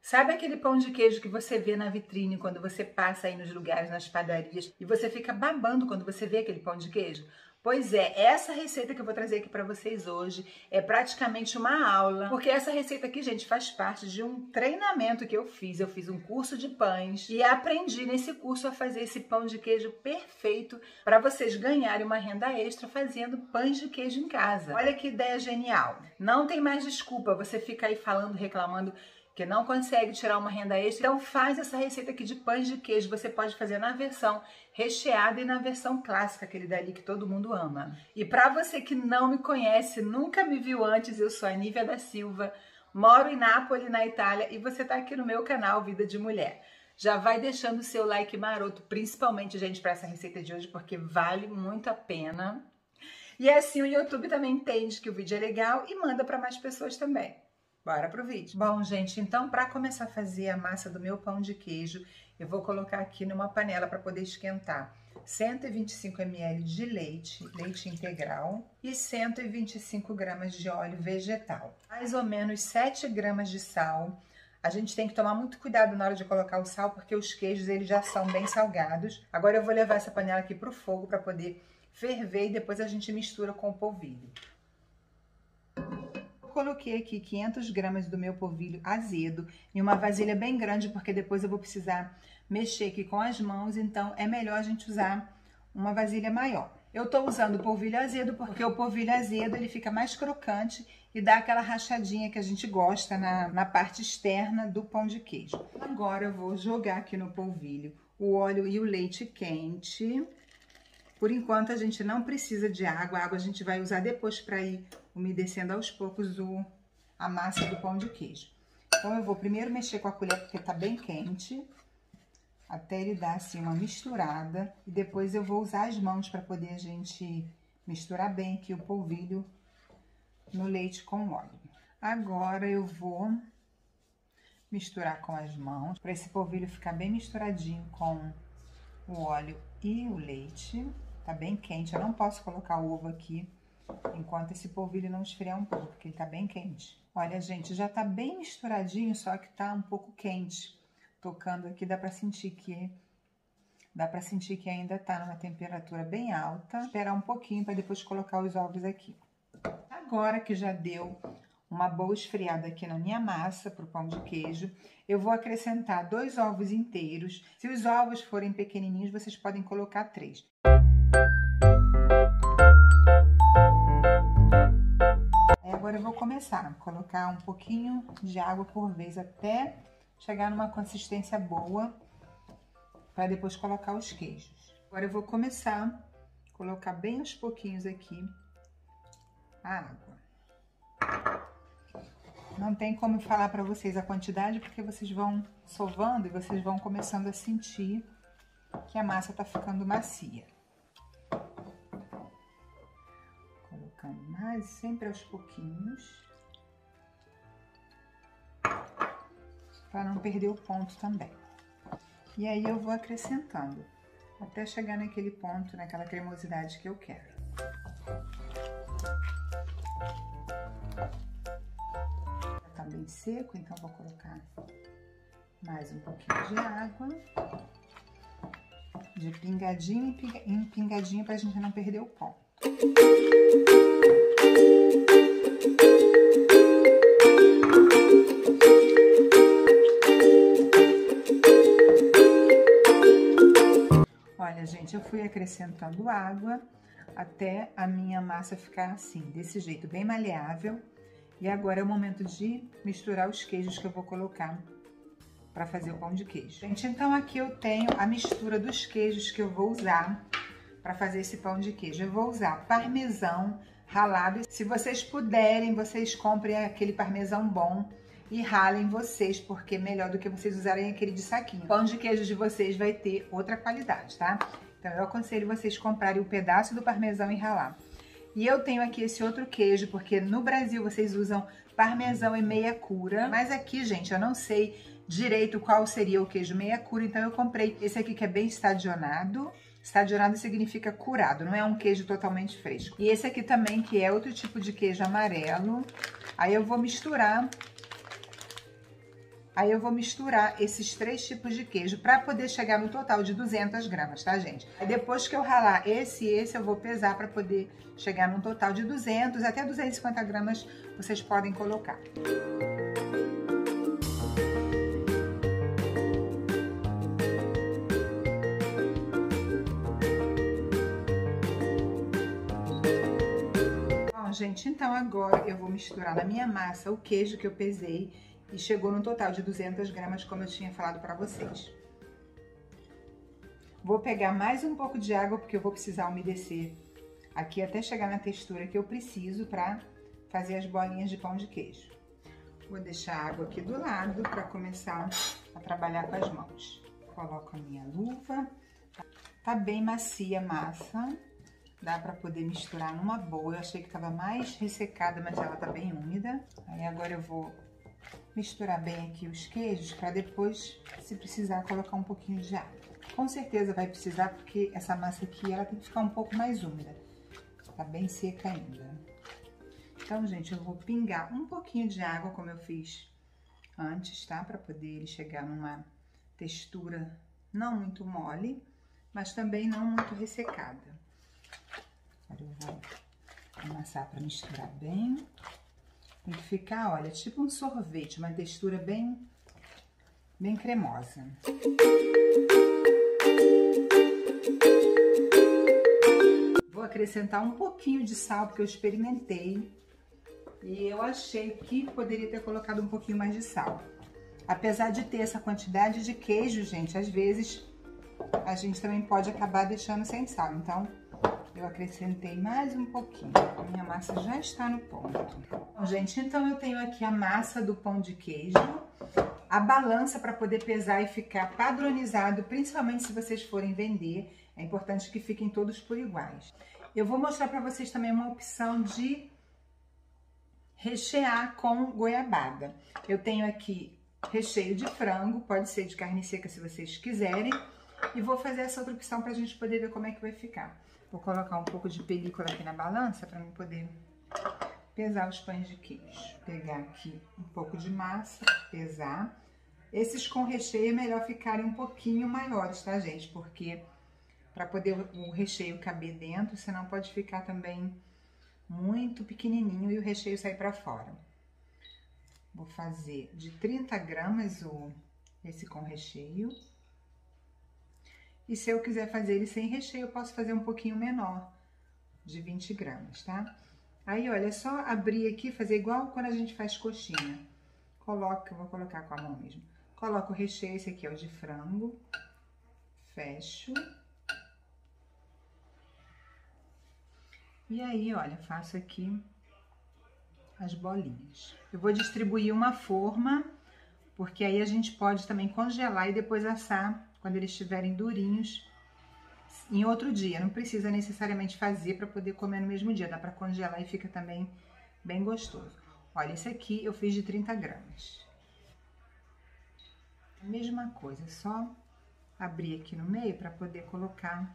Sabe aquele pão de queijo que você vê na vitrine quando você passa aí nos lugares, nas padarias, e você fica babando quando você vê aquele pão de queijo? Pois é, essa receita que eu vou trazer aqui para vocês hoje é praticamente uma aula, porque essa receita aqui, gente, faz parte de um treinamento que eu fiz. Eu fiz um curso de pães e aprendi nesse curso a fazer esse pão de queijo perfeito para vocês ganharem uma renda extra fazendo pães de queijo em casa. Olha que ideia genial! Não tem mais desculpa, você fica aí falando, reclamando que não consegue tirar uma renda extra. Então faz essa receita aqui de pães de queijo. Você pode fazer na versão recheada e na versão clássica, aquele dali que todo mundo ama. E para você que não me conhece, nunca me viu antes, eu sou a Nívia da Silva, moro em Nápoles, na Itália, e você está aqui no meu canal Vida de Mulher. Já vai deixando o seu like maroto, principalmente, gente, para essa receita de hoje, porque vale muito a pena. E assim o YouTube também entende que o vídeo é legal e manda para mais pessoas também. Bora pro vídeo. Bom, gente, então para começar a fazer a massa do meu pão de queijo, eu vou colocar aqui numa panela para poder esquentar 125 ml de leite integral e 125 gramas de óleo vegetal. Mais ou menos 7 gramas de sal. A gente tem que tomar muito cuidado na hora de colocar o sal, porque os queijos eles já são bem salgados. Agora eu vou levar essa panela aqui pro fogo para poder ferver e depois a gente mistura com o polvilho. Coloquei aqui 500 gramas do meu polvilho azedo em uma vasilha bem grande, porque depois eu vou precisar mexer aqui com as mãos, então é melhor a gente usar uma vasilha maior. Eu tô usando o polvilho azedo porque o polvilho azedo ele fica mais crocante e dá aquela rachadinha que a gente gosta na parte externa do pão de queijo. Agora eu vou jogar aqui no polvilho o óleo e o leite quente. Por enquanto a gente não precisa de água, a água a gente vai usar depois para ir umedecendo aos poucos a massa do pão de queijo. Então eu vou primeiro mexer com a colher porque tá bem quente, até ele dar assim uma misturada, e depois eu vou usar as mãos para poder a gente misturar bem aqui o polvilho no leite com óleo. Agora eu vou misturar com as mãos para esse polvilho ficar bem misturadinho com o óleo e o leite. Tá bem quente, eu não posso colocar o ovo aqui enquanto esse polvilho não esfriar um pouco, porque ele tá bem quente. Olha, gente, já tá bem misturadinho, só que tá um pouco quente. Tocando aqui dá pra sentir que ainda tá numa temperatura bem alta. Esperar um pouquinho para depois colocar os ovos aqui. Agora que já deu uma boa esfriada aqui na minha massa pro pão de queijo, eu vou acrescentar 2 ovos inteiros. Se os ovos forem pequenininhos, vocês podem colocar 3. Agora eu vou começar a colocar um pouquinho de água por vez até chegar numa consistência boa para depois colocar os queijos. Agora eu vou começar a colocar bem aos pouquinhos aqui a água. Não tem como falar para vocês a quantidade, porque vocês vão sovando e vocês vão começando a sentir que a massa tá ficando macia. Colocando mais, sempre aos pouquinhos, para não perder o ponto também. E aí eu vou acrescentando, até chegar naquele ponto, naquela cremosidade que eu quero. Tá bem seco, então vou colocar mais um pouquinho de água, de pingadinho em pingadinho, pra gente não perder o ponto. Olha, gente, eu fui acrescentando água até a minha massa ficar assim, desse jeito, bem maleável. E agora é o momento de misturar os queijos que eu vou colocar para fazer o pão de queijo. Gente, então aqui eu tenho a mistura dos queijos que eu vou usar para fazer esse pão de queijo. Eu vou usar parmesão ralado. Se vocês puderem, vocês comprem aquele parmesão bom e ralem vocês, porque é melhor do que vocês usarem aquele de saquinho. O pão de queijo de vocês vai ter outra qualidade, tá? Então eu aconselho vocês comprarem o pedaço do parmesão e ralar. E eu tenho aqui esse outro queijo, porque no Brasil vocês usam parmesão e meia cura. Mas aqui, gente, eu não sei direito qual seria o queijo meia cura, então eu comprei esse aqui que é bem estadionado. Estadionado significa curado, não é um queijo totalmente fresco. E esse aqui também, que é outro tipo de queijo amarelo. Aí eu vou misturar Aí eu vou misturar esses 3 tipos de queijo para poder chegar no total de 200 gramas, tá, gente? Aí depois que eu ralar esse e esse, eu vou pesar para poder chegar num total de 200 até 250 gramas, vocês podem colocar. Bom, gente, então agora eu vou misturar na minha massa o queijo que eu pesei e chegou no total de 200 gramas, como eu tinha falado para vocês. Vou pegar mais um pouco de água, porque eu vou precisar umedecer aqui até chegar na textura que eu preciso para fazer as bolinhas de pão de queijo. Vou deixar a água aqui do lado para começar a trabalhar com as mãos. Coloco a minha luva. Tá bem macia a massa, dá para poder misturar numa boa. Eu achei que estava mais ressecada, mas ela tá bem úmida. Aí agora eu vou misturar bem aqui os queijos para depois, se precisar, colocar um pouquinho de água. Com certeza vai precisar, porque essa massa aqui ela tem que ficar um pouco mais úmida. Tá bem seca ainda. Então, gente, eu vou pingar um pouquinho de água, como eu fiz antes, tá? Para poder ele chegar numa textura não muito mole, mas também não muito ressecada. Agora eu vou amassar para misturar bem. Tem que ficar, olha, tipo um sorvete, uma textura bem cremosa. Vou acrescentar um pouquinho de sal, porque eu experimentei e eu achei que poderia ter colocado um pouquinho mais de sal. Apesar de ter essa quantidade de queijo, gente, às vezes a gente também pode acabar deixando sem sal. Então, eu acrescentei mais um pouquinho. A minha massa já está no ponto. Bom, gente, então eu tenho aqui a massa do pão de queijo, a balança para poder pesar e ficar padronizado, principalmente se vocês forem vender. É importante que fiquem todos por iguais. Eu vou mostrar para vocês também uma opção de rechear com goiabada. Eu tenho aqui recheio de frango, pode ser de carne seca se vocês quiserem. E vou fazer essa outra opção para a gente poder ver como é que vai ficar. Vou colocar um pouco de película aqui na balança para eu poder pesar os pães de queijo. Pegar aqui um pouco de massa, pesar. Esses com recheio é melhor ficarem um pouquinho maiores, tá, gente? Porque para poder o recheio caber dentro, senão pode ficar também muito pequenininho e o recheio sair para fora. Vou fazer de 30 gramas esse com recheio. E se eu quiser fazer ele sem recheio, eu posso fazer um pouquinho menor, de 20 gramas, tá? Aí, olha, é só abrir aqui, fazer igual quando a gente faz coxinha. Coloco, eu vou colocar com a mão mesmo. Coloco o recheio, esse aqui é o de frango. Fecho. E aí, olha, faço aqui as bolinhas. Eu vou distribuir uma forma, porque aí a gente pode também congelar e depois assar quando eles estiverem durinhos em outro dia. Não precisa necessariamente fazer para poder comer no mesmo dia. Dá para congelar e fica também bem gostoso. Olha, esse aqui eu fiz de 30 gramas. A mesma coisa, só abrir aqui no meio para poder colocar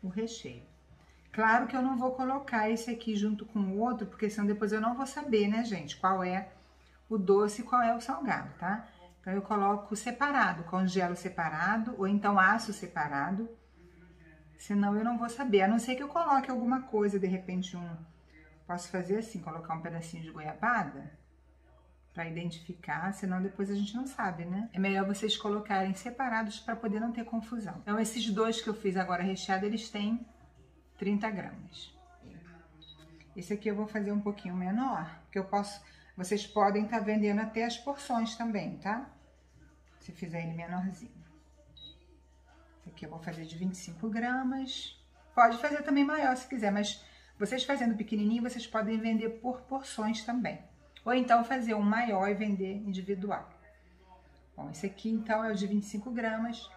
o recheio. Claro que eu não vou colocar esse aqui junto com o outro, porque senão depois eu não vou saber, né, gente, qual é o doce e qual é o salgado, tá? Então, eu coloco separado, congelo separado, ou então asso separado, senão eu não vou saber. A não ser que eu coloque alguma coisa, de repente posso fazer assim, colocar um pedacinho de goiabada, para identificar, senão depois a gente não sabe, né? É melhor vocês colocarem separados para poder não ter confusão. Então, esses dois que eu fiz agora recheado, eles têm 30 gramas. Esse aqui eu vou fazer um pouquinho menor, porque vocês podem estar vendendo até as porções também, tá? Se fizer ele menorzinho. Esse aqui eu vou fazer de 25 gramas. Pode fazer também maior se quiser, mas vocês fazendo pequenininho, vocês podem vender por porções também. Ou então fazer um maior e vender individual. Bom, esse aqui então é o de 25 gramas,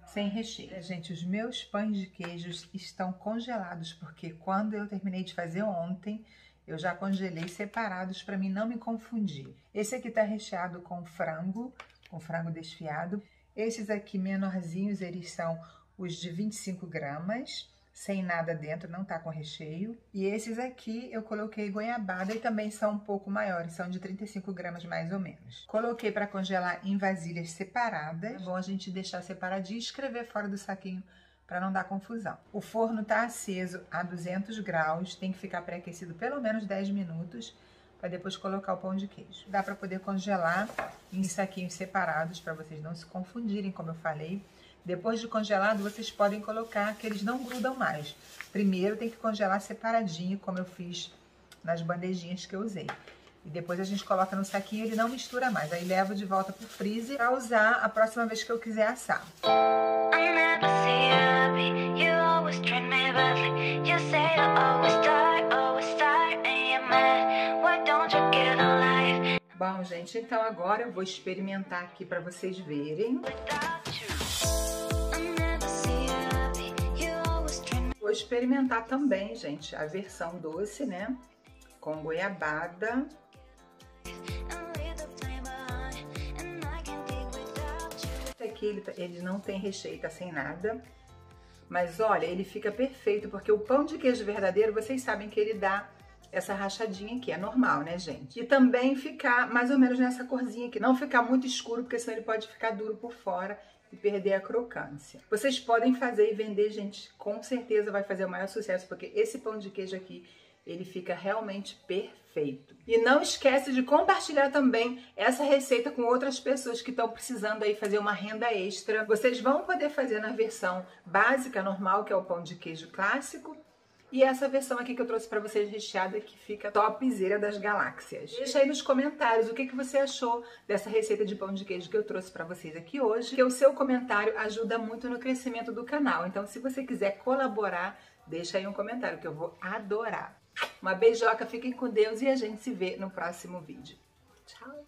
sem recheio. Gente, os meus pães de queijos estão congelados, porque quando eu terminei de fazer ontem, eu já congelei separados para mim não me confundir. Esse aqui tá recheado com frango desfiado. Esses aqui menorzinhos, eles são os de 25 gramas, sem nada dentro, não tá com recheio. E esses aqui eu coloquei goiabada e também são um pouco maiores, são de 35 gramas mais ou menos. Coloquei para congelar em vasilhas separadas. É bom a gente deixar separadinho e escrever fora do saquinho para não dar confusão. O forno tá aceso a 200 graus, tem que ficar pré-aquecido pelo menos 10 minutos para depois colocar o pão de queijo. Dá para poder congelar em saquinhos separados para vocês não se confundirem, como eu falei. Depois de congelado, vocês podem colocar que eles não grudam mais. Primeiro tem que congelar separadinho, como eu fiz nas bandejinhas que eu usei. E depois a gente coloca no saquinho, ele não mistura mais. Aí levo de volta pro freezer para usar a próxima vez que eu quiser assar. Bom, gente, então agora eu vou experimentar aqui para vocês verem. Vou experimentar também, gente, a versão doce, né? Com goiabada. Esse aqui, ele não tem recheio, tá sem nada. Mas olha, ele fica perfeito, porque o pão de queijo verdadeiro, vocês sabem que ele dá essa rachadinha aqui, é normal, né, gente? E também ficar mais ou menos nessa corzinha aqui, não ficar muito escuro, porque senão ele pode ficar duro por fora e perder a crocância. Vocês podem fazer e vender, gente, com certeza vai fazer o maior sucesso, porque esse pão de queijo aqui, ele fica realmente perfeito. E não esquece de compartilhar também essa receita com outras pessoas que estão precisando aí fazer uma renda extra. Vocês vão poder fazer na versão básica, normal, que é o pão de queijo clássico, e essa versão aqui que eu trouxe pra vocês recheada, que fica topzera das galáxias. Deixa aí nos comentários o que você achou dessa receita de pão de queijo que eu trouxe pra vocês aqui hoje, que o seu comentário ajuda muito no crescimento do canal. Então, se você quiser colaborar, deixa aí um comentário que eu vou adorar. Uma beijoca, fiquem com Deus e a gente se vê no próximo vídeo. Tchau!